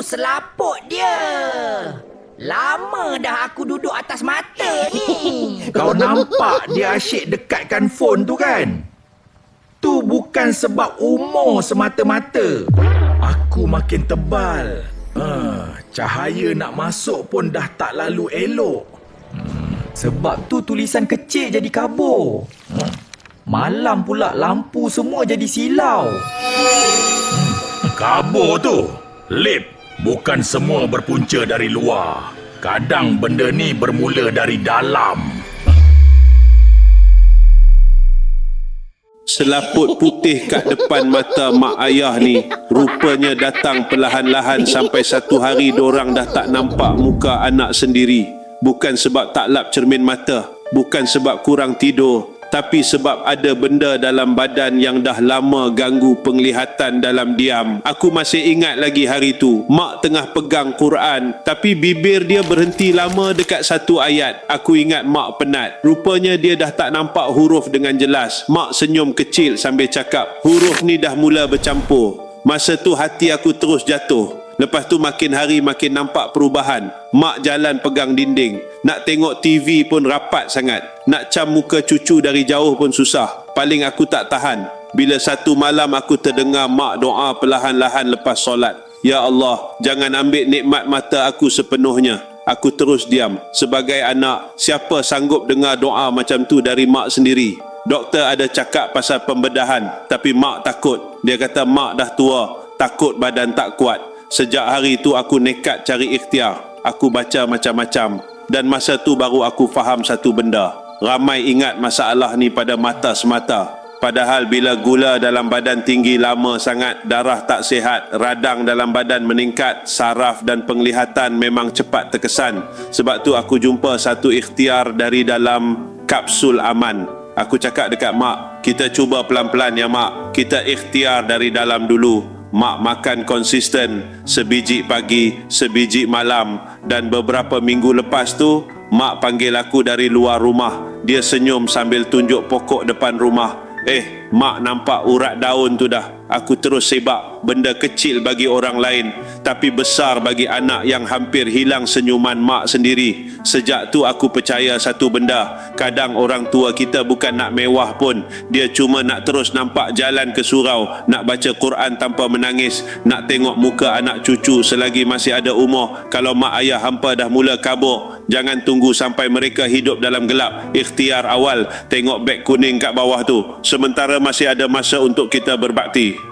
selaput dia. Lama dah aku duduk atas mata ni. Kau nampak dia asyik dekatkan phone tu kan? Tu bukan sebab umur semata-mata. Aku makin tebal. Cahaya nak masuk pun dah tak lalu elok. Sebab tu tulisan kecil jadi kabur. Malam pula lampu semua jadi silau. Kabur tu, Lip, bukan semua berpunca dari luar. Kadang benda ni bermula dari dalam. Selaput putih kat depan mata mak ayah ni rupanya datang perlahan-lahan sampai satu hari dorang dah tak nampak muka anak sendiri. Bukan sebab tak lap cermin mata, bukan sebab kurang tidur, tapi sebab ada benda dalam badan yang dah lama ganggu penglihatan dalam diam. Aku masih ingat lagi hari tu, mak tengah pegang Quran, tapi bibir dia berhenti lama dekat satu ayat. Aku ingat mak penat. Rupanya dia dah tak nampak huruf dengan jelas. Mak senyum kecil sambil cakap, huruf ni dah mula bercampur. Masa tu hati aku terus jatuh. Lepas tu makin hari makin nampak perubahan. Mak jalan pegang dinding. Nak tengok TV pun rapat sangat. Nak cam muka cucu dari jauh pun susah. Paling aku tak tahan bila satu malam aku terdengar mak doa perlahan-lahan lepas solat. Ya Allah, jangan ambil nikmat mata aku sepenuhnya. Aku terus diam. Sebagai anak, siapa sanggup dengar doa macam tu dari mak sendiri? Doktor ada cakap pasal pembedahan, tapi mak takut. Dia kata mak dah tua, takut badan tak kuat. Sejak hari tu aku nekat cari ikhtiar. Aku baca macam-macam. Dan masa tu baru aku faham satu benda. Ramai ingat masalah ni pada mata semata. Padahal bila gula dalam badan tinggi lama sangat, darah tak sihat, radang dalam badan meningkat, saraf dan penglihatan memang cepat terkesan. Sebab tu aku jumpa satu ikhtiar dari dalam kapsul aman. Aku cakap dekat mak, kita cuba pelan-pelan ya mak. Kita ikhtiar dari dalam dulu. Mak makan konsisten, sebiji pagi, sebiji malam. Dan beberapa minggu lepas tu, mak panggil aku dari luar rumah. Dia senyum sambil tunjuk pokok depan rumah. Mak nampak urat daun tu dah. Aku terus sebab benda kecil bagi orang lain, tapi besar bagi anak yang hampir hilang senyuman mak sendiri. Sejak tu aku percaya satu benda. Kadang orang tua kita bukan nak mewah pun. Dia cuma nak terus nampak jalan ke surau, nak baca Quran tanpa menangis, nak tengok muka anak cucu selagi masih ada umur. Kalau mak ayah hampa dah mula kabur, jangan tunggu sampai mereka hidup dalam gelap. Ikhtiar awal, tengok beg kuning kat bawah tu. Sementara masih ada masa untuk kita berbakti.